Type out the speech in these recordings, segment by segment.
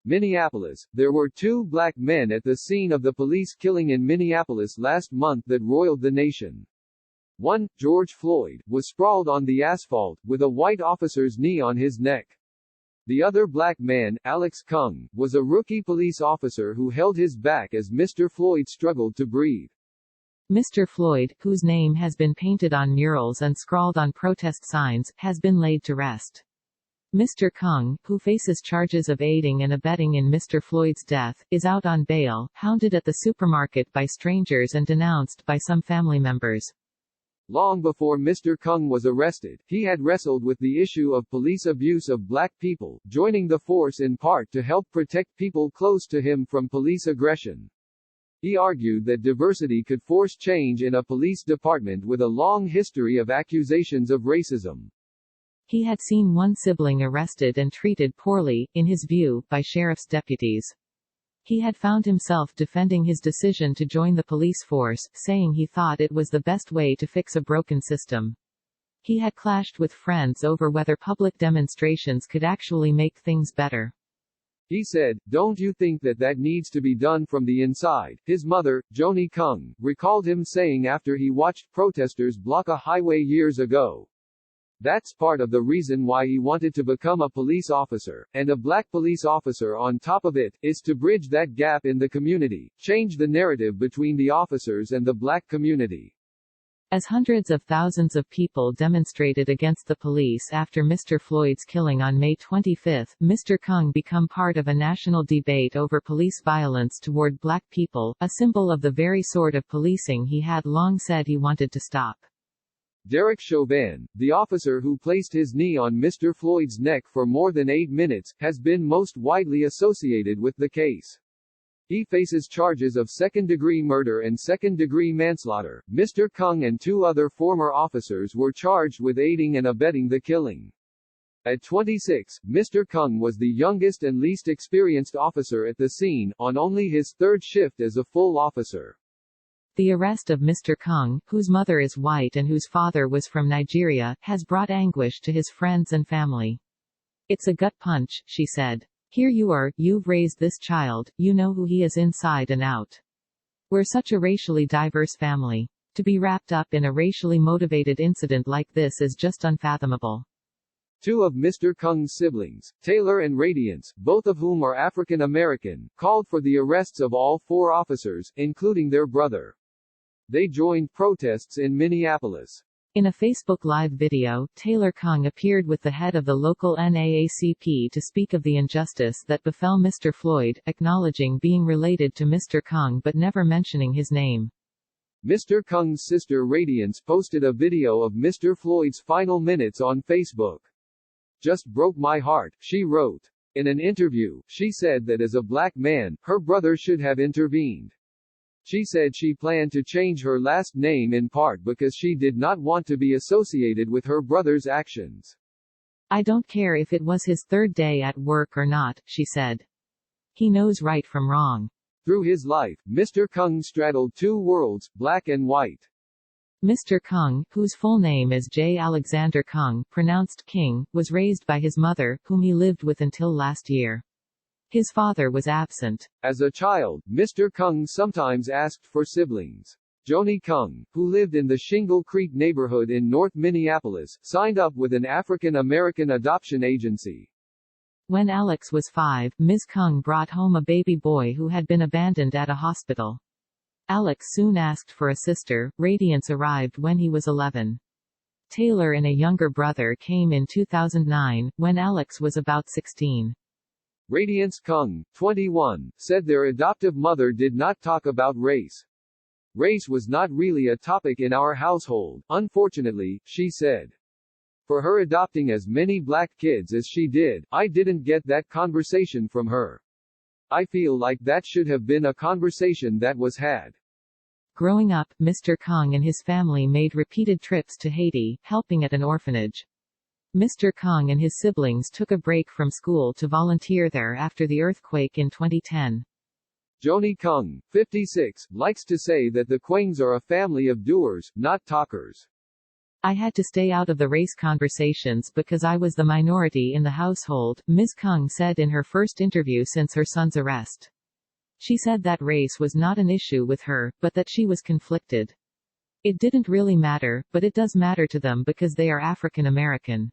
Minneapolis. There were two black men at the scene of the police killing in Minneapolis last month that roiled the nation. One, George Floyd, was sprawled on the asphalt, with a white officer's knee on his neck. The other black man, Alex Kueng, was a rookie police officer who held his back as Mr. Floyd struggled to breathe. Mr. Floyd, whose name has been painted on murals and scrawled on protest signs, has been laid to rest. Mr. Kueng, who faces charges of aiding and abetting in Mr. Floyd's death, is out on bail, hounded at the supermarket by strangers and denounced by some family members. Long before Mr. Kueng was arrested, he had wrestled with the issue of police abuse of black people, joining the force in part to help protect people close to him from police aggression. He argued that diversity could force change in a police department with a long history of accusations of racism. He had seen one sibling arrested and treated poorly, in his view, by sheriff's deputies. He had found himself defending his decision to join the police force, saying he thought it was the best way to fix a broken system. He had clashed with friends over whether public demonstrations could actually make things better. He said, "Don't you think that needs to be done from the inside?" His mother, Joni Kueng, recalled him saying after he watched protesters block a highway years ago. That's part of the reason why he wanted to become a police officer, and a black police officer on top of it, is to bridge that gap in the community, change the narrative between the officers and the black community. As hundreds of thousands of people demonstrated against the police after Mr. Floyd's killing on May 25, Mr. Kueng became part of a national debate over police violence toward black people, a symbol of the very sort of policing he had long said he wanted to stop. Derek Chauvin, the officer who placed his knee on Mr. Floyd's neck for more than 8 minutes, has been most widely associated with the case. He faces charges of second-degree murder and second-degree manslaughter. Mr. Kueng and 2 other former officers were charged with aiding and abetting the killing. At 26, Mr. Kueng was the youngest and least experienced officer at the scene, on only his 3rd shift as a full officer. The arrest of Mr. Kueng, whose mother is white and whose father was from Nigeria, has brought anguish to his friends and family. "It's a gut punch," she said. "Here you are, you've raised this child, you know who he is inside and out. We're such a racially diverse family. To be wrapped up in a racially motivated incident like this is just unfathomable." 2 of Mr. Kueng's siblings, Taylor and Radiance, both of whom are African American, called for the arrests of all 4 officers, including their brother. They joined protests in Minneapolis. In a Facebook Live video, Taylor Kueng appeared with the head of the local NAACP to speak of the injustice that befell Mr. Floyd, acknowledging being related to Mr. Kueng but never mentioning his name. Mr. Kueng's sister Radiance posted a video of Mr. Floyd's final minutes on Facebook. "Just broke my heart," she wrote. In an interview, she said that as a black man, her brother should have intervened. She said she planned to change her last name in part because she did not want to be associated with her brother's actions. "I don't care if it was his 3rd day at work or not," she said. "He knows right from wrong." Through his life, Mr. Kueng straddled 2 worlds, black and white. Mr. Kueng, whose full name is J. Alexander Kueng, pronounced King, was raised by his mother, whom he lived with until last year. His father was absent. As a child, Mr. Kueng sometimes asked for siblings. Joni Kueng, who lived in the Shingle Creek neighborhood in North Minneapolis, signed up with an African American adoption agency. When Alex was 5, Ms. Kueng brought home a baby boy who had been abandoned at a hospital. Alex soon asked for a sister. Radiance arrived when he was 11. Taylor and a younger brother came in 2009, when Alex was about 16. Radiance Kueng, 21, said their adoptive mother did not talk about race. "Race was not really a topic in our household, unfortunately," she said. "For her adopting as many black kids as she did, I didn't get that conversation from her. I feel like that should have been a conversation that was had." Growing up, Mr. Kueng and his family made repeated trips to Haiti, helping at an orphanage. Mr. Kueng and his siblings took a break from school to volunteer there after the earthquake in 2010. Joni Kueng, 56, likes to say that the Kuengs are a family of doers, not talkers. I had to stay out of the race conversations because I was the minority in the household, Ms. Kueng said in her first interview since her son's arrest. She said that race was not an issue with her, but that she was conflicted. It didn't really matter, but it does matter to them because they are African American.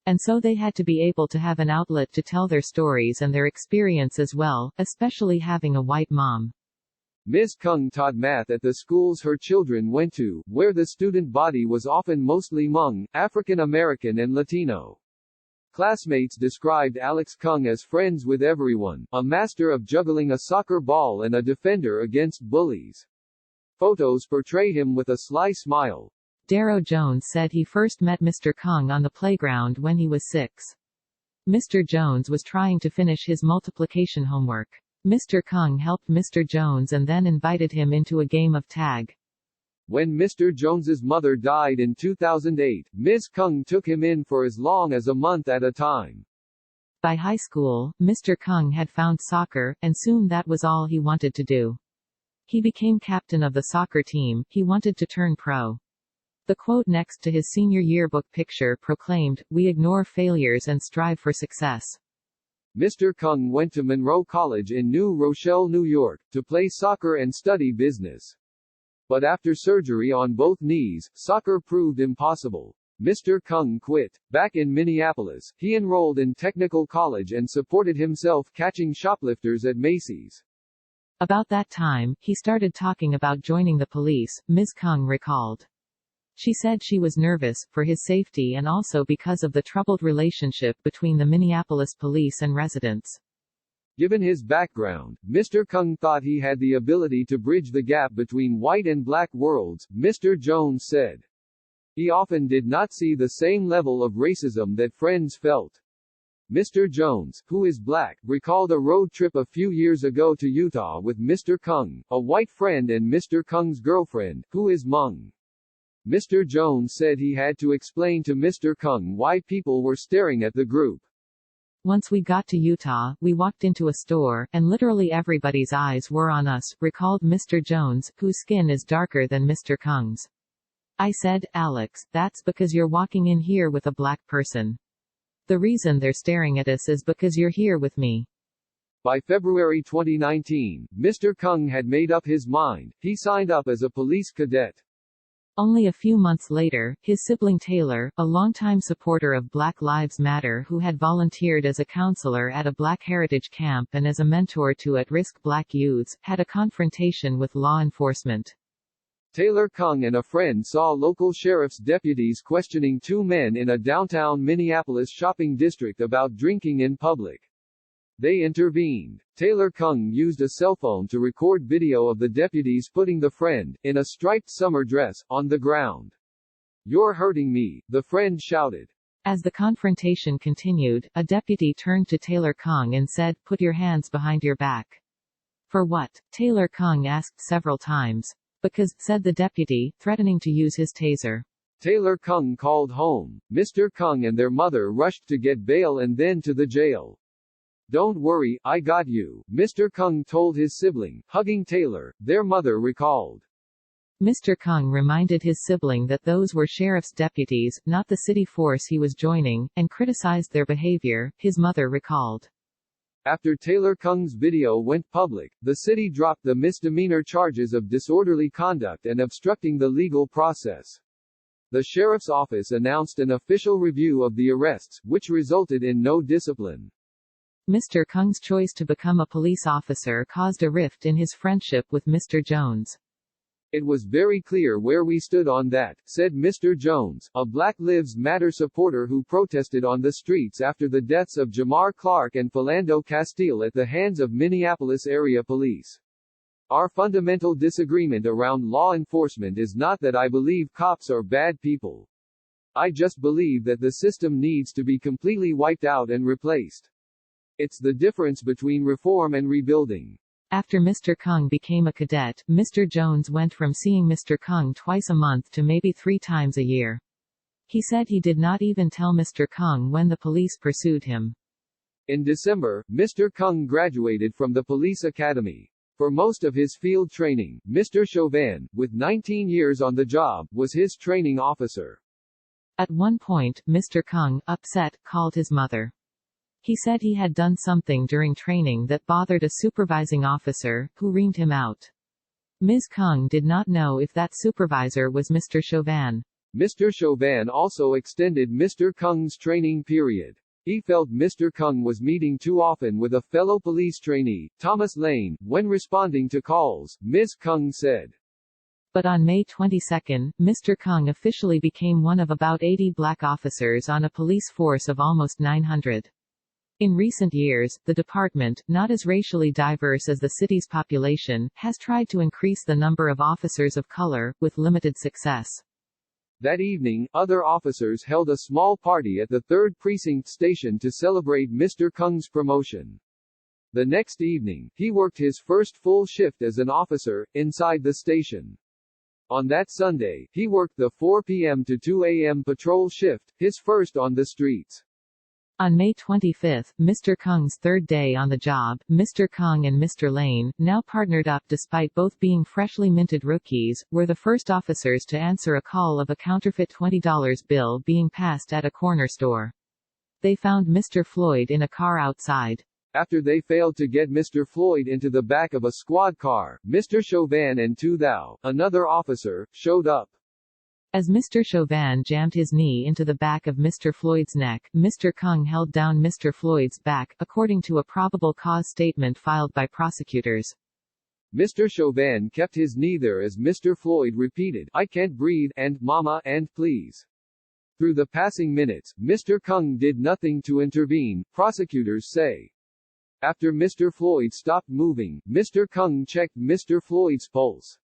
And so they had to be able to have an outlet to tell their stories and their experience as well, especially having a white mom. Ms. Kueng taught math at the schools her children went to, where the student body was often mostly Hmong, African American and Latino. Classmates described Alex Kueng as friends with everyone, a master of juggling a soccer ball and a defender against bullies. Photos portray him with a sly smile. Darrow Jones said he first met Mr. Kueng on the playground when he was 6. Mr. Jones was trying to finish his multiplication homework. Mr. Kueng helped Mr. Jones and then invited him into a game of tag. When Mr. Jones's mother died in 2008, Ms. Kueng took him in for as long as a month at a time. By high school, Mr. Kueng had found soccer, and soon that was all he wanted to do. He became captain of the soccer team. He wanted to turn pro. The quote next to his senior yearbook picture proclaimed, "We ignore failures and strive for success." Mr. Kueng went to Monroe College in New Rochelle, New York, to play soccer and study business. But after surgery on both knees, soccer proved impossible. Mr. Kueng quit. Back in Minneapolis, he enrolled in technical college and supported himself catching shoplifters at Macy's. About that time, he started talking about joining the police, Ms. Kueng recalled. She said she was nervous, for his safety and also because of the troubled relationship between the Minneapolis police and residents. Given his background, Mr. Kueng thought he had the ability to bridge the gap between white and black worlds, Mr. Jones said. He often did not see the same level of racism that friends felt. Mr. Jones, who is black, recalled a road trip a few years ago to Utah with Mr. Kueng, a white friend and Mr. Kueng's girlfriend, who is Hmong. Mr. Jones said he had to explain to Mr. Kueng why people were staring at the group. Once we got to Utah, we walked into a store, and literally everybody's eyes were on us, recalled Mr. Jones, whose skin is darker than Mr. Kueng's. I said, "Alex, that's because you're walking in here with a black person. The reason they're staring at us is because you're here with me." By February 2019, Mr. Kueng had made up his mind. He signed up as a police cadet. Only a few months later, his sibling Taylor, a longtime supporter of Black Lives Matter who had volunteered as a counselor at a Black heritage camp and as a mentor to at-risk Black youths, had a confrontation with law enforcement. Taylor Kueng and a friend saw local sheriff's deputies questioning two men in a downtown Minneapolis shopping district about drinking in public. They intervened. Taylor Kueng used a cell phone to record video of the deputies putting the friend, in a striped summer dress, on the ground. "You're hurting me," the friend shouted. As the confrontation continued, a deputy turned to Taylor Kueng and said, "Put your hands behind your back." "For what?" Taylor Kueng asked several times. "Because," said the deputy, threatening to use his taser. Taylor Kueng called home. Mr. Kueng and their mother rushed to get bail and then to the jail. "Don't worry, I got you," Mr. Kueng told his sibling, hugging Taylor, their mother recalled. Mr. Kueng reminded his sibling that those were sheriff's deputies, not the city force he was joining, and criticized their behavior, his mother recalled. After Taylor Kueng's video went public, the city dropped the misdemeanor charges of disorderly conduct and obstructing the legal process. The sheriff's office announced an official review of the arrests, which resulted in no discipline. Mr. Kueng's choice to become a police officer caused a rift in his friendship with Mr. Jones. "It was very clear where we stood on that," said Mr. Jones, a Black Lives Matter supporter who protested on the streets after the deaths of Jamar Clark and Philando Castile at the hands of Minneapolis area police. "Our fundamental disagreement around law enforcement is not that I believe cops are bad people. I just believe that the system needs to be completely wiped out and replaced. It's the difference between reform and rebuilding." After Mr. Kueng became a cadet, Mr. Jones went from seeing Mr. Kueng twice a month to maybe 3 times a year. He said he did not even tell Mr. Kueng when the police pursued him. In December, Mr. Kueng graduated from the police academy. For most of his field training, Mr. Chauvin, with 19 years on the job, was his training officer. At one point, Mr. Kueng, upset, called his mother. He said he had done something during training that bothered a supervising officer, who reamed him out. Ms. Kueng did not know if that supervisor was Mr. Chauvin. Mr. Chauvin also extended Mr. Kueng's training period. He felt Mr. Kueng was meeting too often with a fellow police trainee, Thomas Lane, when responding to calls, Ms. Kueng said. But on May 22, Mr. Kueng officially became one of about 80 black officers on a police force of almost 900. In recent years, the department, not as racially diverse as the city's population, has tried to increase the number of officers of color, with limited success. That evening, other officers held a small party at the 3rd Precinct station to celebrate Mr. Kueng's promotion. The next evening, he worked his first full shift as an officer, inside the station. On that Sunday, he worked the 4 p.m. to 2 a.m. patrol shift, his first on the streets. On May 25, Mr. Kueng's third day on the job, Mr. Kueng and Mr. Lane, now partnered up despite both being freshly minted rookies, were the first officers to answer a call of a counterfeit $20 bill being passed at a corner store. They found Mr. Floyd in a car outside. After they failed to get Mr. Floyd into the back of a squad car, Mr. Chauvin and Tu Thao, another officer, showed up. As Mr. Chauvin jammed his knee into the back of Mr. Floyd's neck, Mr. Kueng held down Mr. Floyd's back, according to a probable cause statement filed by prosecutors. Mr. Chauvin kept his knee there as Mr. Floyd repeated, "I can't breathe," and "Mama," and "Please." Through the passing minutes, Mr. Kueng did nothing to intervene, prosecutors say. After Mr. Floyd stopped moving, Mr. Kueng checked Mr. Floyd's pulse.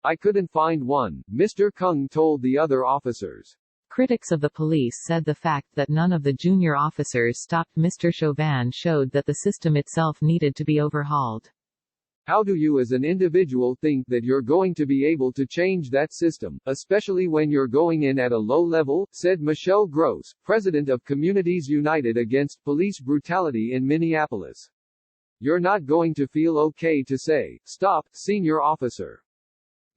"I couldn't find one," Mr. Kueng told the other officers. Critics of the police said the fact that none of the junior officers stopped Mr. Chauvin showed that the system itself needed to be overhauled. "How do you as an individual think that you're going to be able to change that system, especially when you're going in at a low level?" said Michelle Gross, president of Communities United Against Police Brutality in Minneapolis. "You're not going to feel okay to say, 'Stop, senior officer.'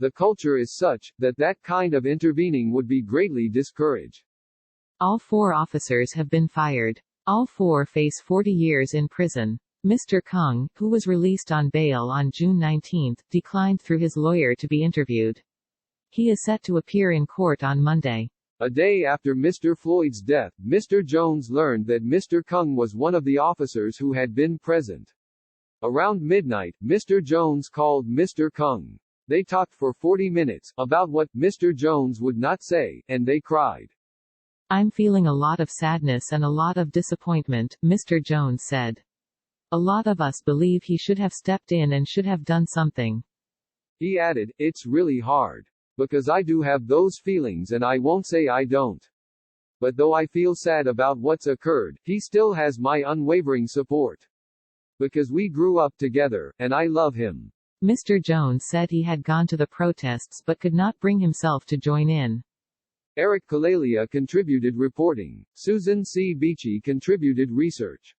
The culture is such, that that kind of intervening would be greatly discouraged." All 4 officers have been fired. All 4 face 40 years in prison. Mr. Kueng, who was released on bail on June 19, declined through his lawyer to be interviewed. He is set to appear in court on Monday. A day after Mr. Floyd's death, Mr. Jones learned that Mr. Kueng was one of the officers who had been present. Around midnight, Mr. Jones called Mr. Kueng. They talked for 40 minutes, about what Mr. Jones would not say, and they cried. "I'm feeling a lot of sadness and a lot of disappointment," Mr. Jones said. "A lot of us believe he should have stepped in and should have done something." He added, "It's really hard. Because I do have those feelings and I won't say I don't. But though I feel sad about what's occurred, he still has my unwavering support. Because we grew up together, and I love him." Mr. Jones said he had gone to the protests but could not bring himself to join in. Eric Kalalia contributed reporting. Susan C. Beachy contributed research.